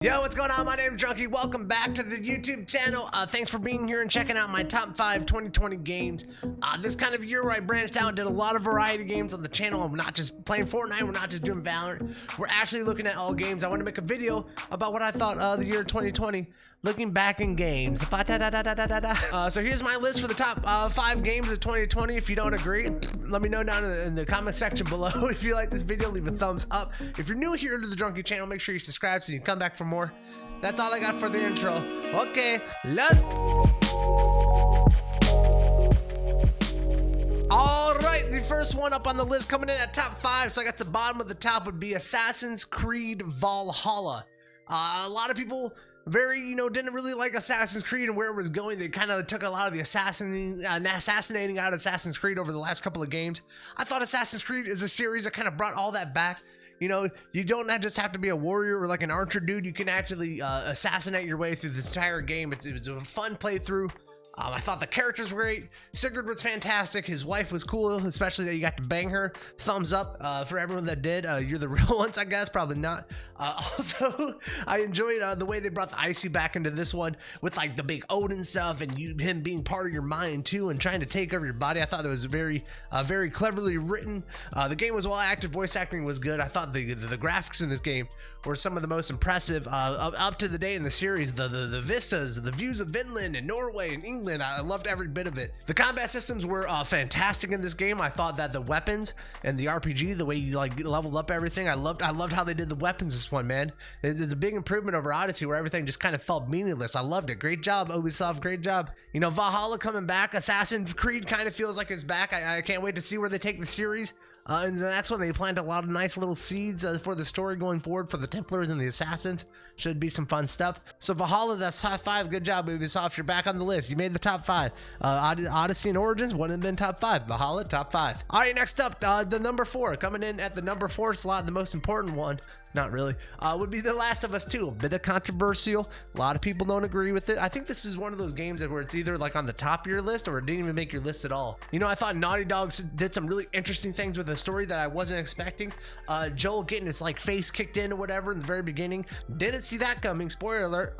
Yo, what's going on? My name's Drnkie. Welcome back to the YouTube channel. Thanks for being here and checking out my top 5 2020 games. This kind of year where I branched out and did a lot of variety games on the channel. I'm not just playing Fortnite, we're not just doing Valorant. We're actually looking at all games. I want to make a video about what I thought the year 2020, looking back in games. So here's my list for the top 5 games of 2020. If you don't agree, let me know down in the comment section below. If you like this video, leave a thumbs up. If you're new here to the Drnkie channel, make sure you subscribe so you can come back for more. That's all I got for the intro. Okay, let's. All right, the first one up on the list coming in at top 5. So I got the bottom of the top would be Assassin's Creed Valhalla. A lot of people didn't really like Assassin's Creed and where it was going. They kind of took a lot of the assassinating out of Assassin's Creed over the last couple of games. I thought Assassin's Creed is a series that kind of brought all that back. You know, you don't just have to be a warrior or like an archer dude. You can actually assassinate your way through this entire game. It was a fun playthrough. I thought the characters were great. Sigurd was fantastic. His wife was cool, especially that you got to bang her. Thumbs up for everyone that did. You're the real ones, I guess. Probably not. Also, I enjoyed the way they brought the Icy back into this one with like the big Odin stuff and him being part of your mind too and trying to take over your body. I thought that was very cleverly written. The game was well acted. Voice acting was good. I thought the graphics in this game were some of the most impressive up to the day in the series. The vistas, the views of Finland and Norway and England. I loved every bit of it. The combat systems were fantastic in this game. I thought that the weapons and the RPG, the way you like leveled up everything, I loved how they did the weapons this one, man. It's a big improvement over Odyssey where everything just kind of felt meaningless. I loved it. Great job, Ubisoft. Great job. You know, Valhalla coming back. Assassin's Creed kind of feels like it's back. I can't wait to see where they take the series. And that's when they plant a lot of nice little seeds for the story going forward for the Templars and the Assassins. Should be some fun stuff. So Valhalla, that's top 5. Good job, Ubisoft. You're back on the list. You made the top 5. Odyssey and Origins wouldn't have been top 5. Valhalla, top 5. All right, next up, the number 4. Coming in at the number 4 slot, the most important one. Not really. Would be The Last of Us 2. A bit of controversial. A lot of people don't agree with it. I think this is one of those games where it's either like on the top of your list or it didn't even make your list at all. You know, I thought Naughty Dog did some really interesting things with the story that I wasn't expecting. Joel getting his like face kicked in or whatever in the very beginning. Didn't see that coming. Spoiler alert.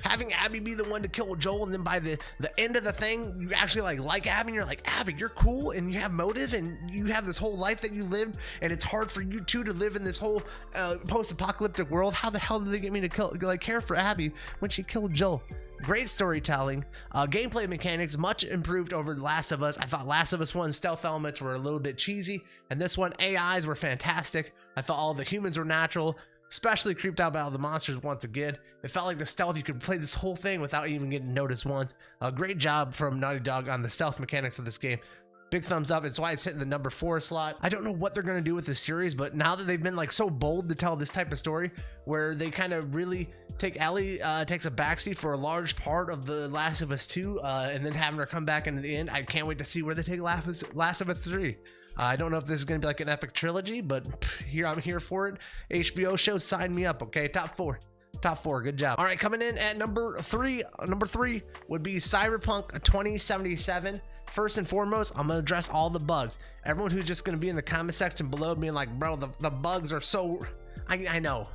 Having Abby be the one to kill Joel, and then by the end of the thing, you actually like Abby and you're like, Abby, you're cool and you have motive and you have this whole life that you lived, and it's hard for you two to live in this whole post-apocalyptic world. How the hell did they get me to care for Abby when she killed Joel? Great storytelling, gameplay mechanics much improved over Last of Us. I thought Last of Us 1 stealth elements were a little bit cheesy, and this one AIs were fantastic. I thought all the humans were natural, especially creeped out by all the monsters once again. It felt like the stealth, you could play this whole thing without even getting noticed once. A great job from Naughty Dog on the stealth mechanics of this game. Big thumbs up. It's why it's hitting the number 4 slot. I don't know what they're gonna do with this series, but now that they've been like so bold to tell this type of story, where they kind of really take Ellie takes a backseat for a large part of the Last of Us 2, and then having her come back in the end. I can't wait to see where they take Last of Us 3. I don't know if this is gonna be like an epic trilogy, but I'm here for it. HBO shows, sign me up. Okay, top 4. Top 4, good job. All right, coming in at number 3. Number 3 would be Cyberpunk 2077. First and foremost, I'm gonna address all the bugs. Everyone who's just gonna be in the comment section below being like, bro, the bugs are so... I know.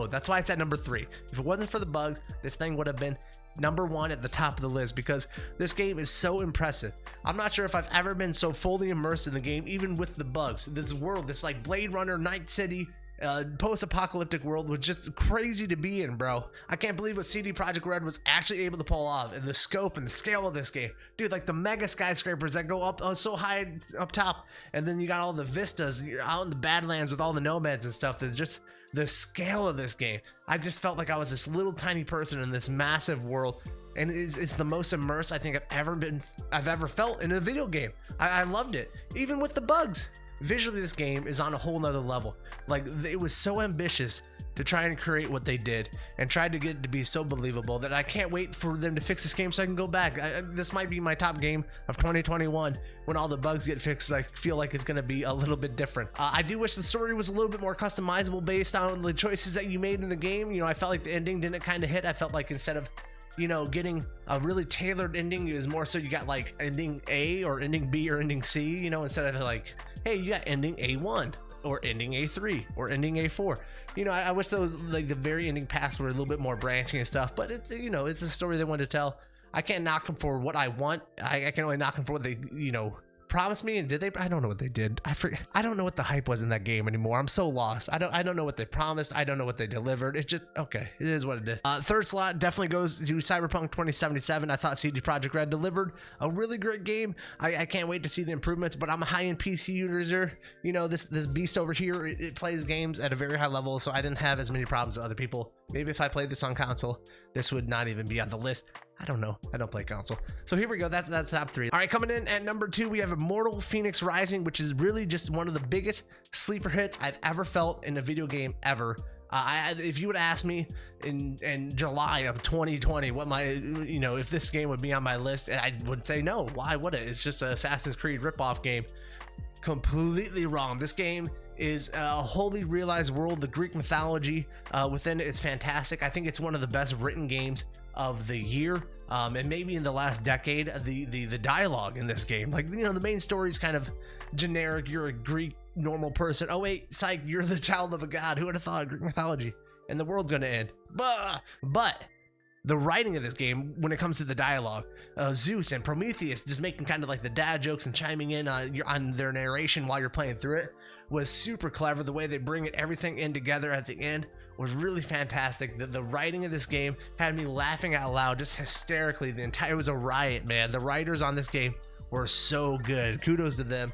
That's why it's at number 3. If it wasn't for the bugs, this thing would have been number 1 at the top of the list, because this game is so impressive. I'm not sure if I've ever been so fully immersed in the game, even with the bugs. This world, this like Blade Runner, Night City, post-apocalyptic world was just crazy to be in, bro. I can't believe what CD Projekt Red was actually able to pull off, and the scope and the scale of this game. Dude, like the mega skyscrapers that go up so high up top, and then you got all the vistas, you're out in the Badlands with all the nomads and stuff. There's just the scale of this game. I just felt like I was this little tiny person in this massive world, and it's the most immersed I think I've ever felt in a video game. I loved it, even with the bugs. Visually, this game is on a whole nother level. Like, it was so ambitious to try and create what they did and tried to get it to be so believable that I can't wait for them to fix this game so I can go back. This might be my top game of 2021 when all the bugs get fixed. I feel like it's going to be a little bit different. I do wish the story was a little bit more customizable based on the choices that you made in the game. You know, I felt like the ending didn't kind of hit. I felt like instead of, you know, getting a really tailored ending, it was more so you got like ending A or ending B or ending C, you know, instead of like, hey, you got ending A1. or ending A3 or ending A4. You know, I wish those, like, the very ending paths were a little bit more branching and stuff, but it's, you know, it's a story they wanted to tell. I can't knock them for what I want. I can only knock them for what they, you know, promised me. And did they? I don't know what they did. I forget. I don't know what the hype was in that game anymore. I'm so lost. I don't know what they promised. I don't know what they delivered. It's just, okay, it is what it is. Third slot definitely goes to Cyberpunk 2077. I thought CD Projekt Red delivered a really great game. I can't wait to see the improvements, but I'm a high-end PC user. You know, this beast over here, it plays games at a very high level, so I didn't have as many problems as other people. Maybe if I played this on console, this would not even be on the list. I don't know. I don't play console. So here we go. That's top 3. All right, coming in at number 2, we have Immortal Phoenix Rising, which is really just one of the biggest sleeper hits I've ever felt in a video game ever. If you would ask me in July of 2020 what my, you know, if this game would be on my list, I would say no. Why would it? It's just an Assassin's Creed ripoff game. Completely wrong. This game is a wholly realized world. The Greek mythology within it is fantastic. I think it's one of the best written games of the year, and maybe in the last decade. The dialogue in this game, like, you know, the main story is kind of generic. You're a Greek normal person. Oh wait, psych, you're the child of a god. Who would have thought? Greek mythology, and the world's gonna end. But the writing of this game, when it comes to the dialogue, Zeus and Prometheus just making kind of like the dad jokes and chiming in on their narration while you're playing through it, was super clever. The way they bring everything in together at the end was really fantastic. The writing of this game had me laughing out loud, just hysterically. It was a riot, man. The writers on this game were so good. Kudos to them.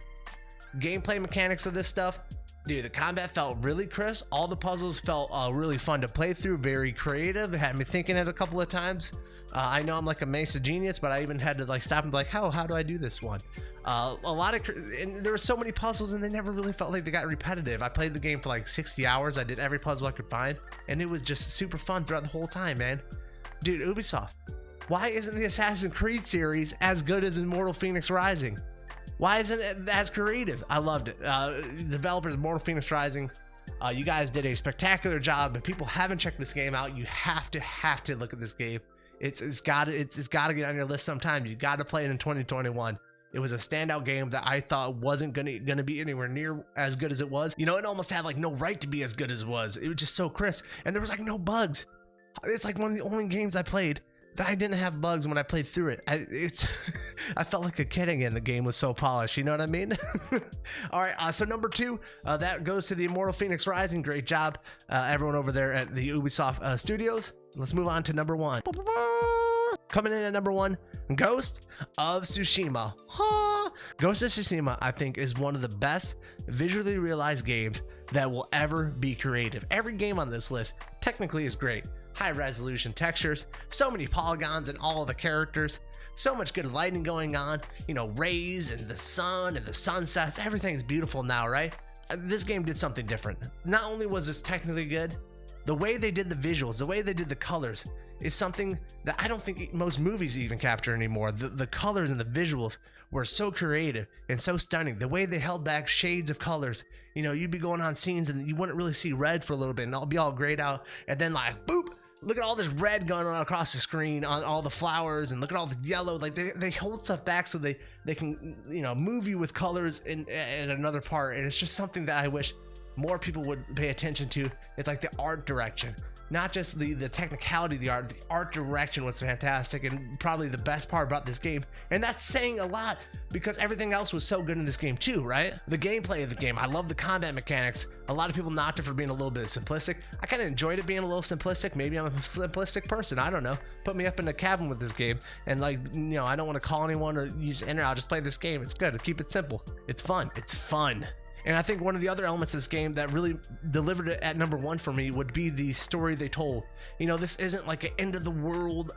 Gameplay mechanics of this stuff, dude, the combat felt really crisp. All the puzzles felt really fun to play through, very creative. It had me thinking it a couple of times. I know I'm like a Mesa genius, but I even had to like stop and be like, how do I do this one? And there were so many puzzles, and they never really felt like they got repetitive. I played the game for like 60 hours. I did every puzzle I could find, and it was just super fun throughout the whole time, man. Dude, Ubisoft, why isn't the Assassin's Creed series as good as Immortal Phoenix Rising? Why isn't it as creative? I loved it. Developers of Immortal Phoenix Rising, you guys did a spectacular job. If people haven't checked this game out, you have to look at this game. It's got to get on your list sometime. You got to play it in 2021. It was a standout game that I thought wasn't gonna be anywhere near as good as it was. You know, it almost had like no right to be as good as it was. It was just so crisp, and there was like no bugs. It's like one of the only games I played that I didn't have bugs when I played through it. I felt like a kid again. The game was so polished, you know what I mean? All right, so number 2, that goes to the Immortal Phoenix Rising. Great job, everyone over there at the Ubisoft studios. Let's move on to number 1. Coming in at number 1, Ghost of Tsushima. Ghost of Tsushima, I think, is one of the best visually realized games that will ever be creative. Every game on this list technically is great. High resolution textures, so many polygons and all of the characters, so much good lighting going on, you know, rays and the sun and the sunsets. Everything's beautiful now, right? This game did something different. Not only was this technically good, the way they did the visuals, the way they did the colors is something that I don't think most movies even capture anymore. The colors and the visuals were so creative and so stunning. The way they held back shades of colors, you know, you'd be going on scenes and you wouldn't really see red for a little bit and it'll be all grayed out, and then like boop, look at all this red going on across the screen on all the flowers, and look at all the yellow. Like they hold stuff back so they can, you know, move you with colors in another part. And it's just something that I wish more people would pay attention to. It's like the art direction, not just the technicality of the art direction was fantastic, and probably the best part about this game. And that's saying a lot because everything else was so good in this game too, right? The gameplay of the game, I love the combat mechanics. A lot of people knocked it for being a little bit simplistic. I kind of enjoyed it being a little simplistic. Maybe I'm a simplistic person, I don't know. Put me up in a cabin with this game and, like, you know, I don't want to call anyone or use the internet. I'll just play this game. It's good. Keep it simple. It's fun. It's fun. And I think one of the other elements of this game that really delivered it at number 1 for me would be the story they told. You know, this isn't like an end of the world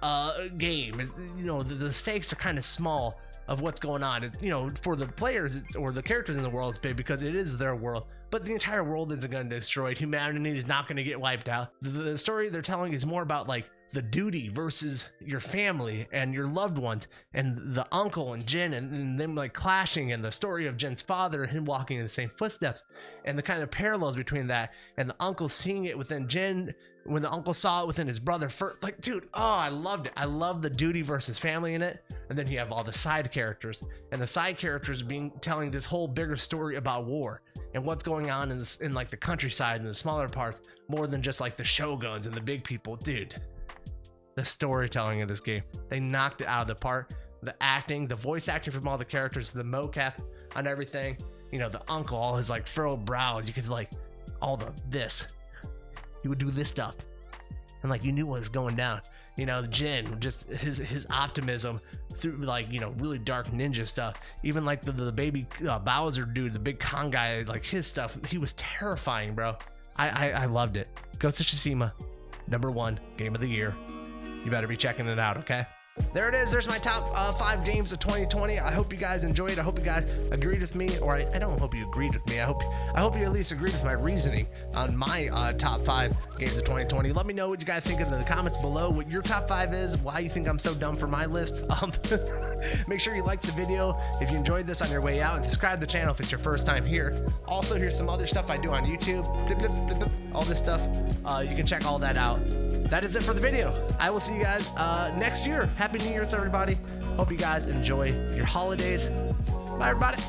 game. You know, the stakes are kind of small of what's going on. You know, for the players or the characters in the world, it's big because it is their world. But the entire world isn't going to be destroyed. Humanity is not going to get wiped out. The story they're telling is more about like the duty versus your family and your loved ones, and the uncle and Jin and them like clashing, and the story of Jin's father and him walking in the same footsteps, and the kind of parallels between that, and the uncle seeing it within Jin when the uncle saw it within his brother. Like, dude, oh, I loved it. I love the duty versus family in it. And then you have all the side characters, and the side characters telling this whole bigger story about war and what's going on in like the countryside and the smaller parts, more than just like the shoguns and the big people. Dude, the storytelling of this game, they knocked it out of the park. The acting, the voice acting from all the characters, the mocap on everything, you know, the uncle, all his like furrowed brows, you could like all this, he would do this stuff, and like you knew what was going down. You know, Jin, just his optimism through like, you know, really dark ninja stuff. Even like the baby Bowser dude, the big con guy, like his stuff, he was terrifying, bro. I loved it. Ghost of Tsushima, #1 game of the year. You better be checking it out, okay? There it is. There's my top 5 games of 2020. I hope you guys enjoyed. I hope you guys agreed with me, or I don't hope you agreed with me. I hope you at least agreed with my reasoning on my top 5 games of 2020. Let me know what you guys think in the comments below, what your top 5 is, why you think I'm so dumb for my list. Make sure you like the video if you enjoyed this on your way out, and subscribe to the channel if it's your first time here. Also, here's some other stuff I do on YouTube. Blip, blip, blip, blip, all this stuff. You can check all that out. That is it for the video. I will see you guys next year. Happy New Year's, everybody. Hope you guys enjoy your holidays. Bye, everybody.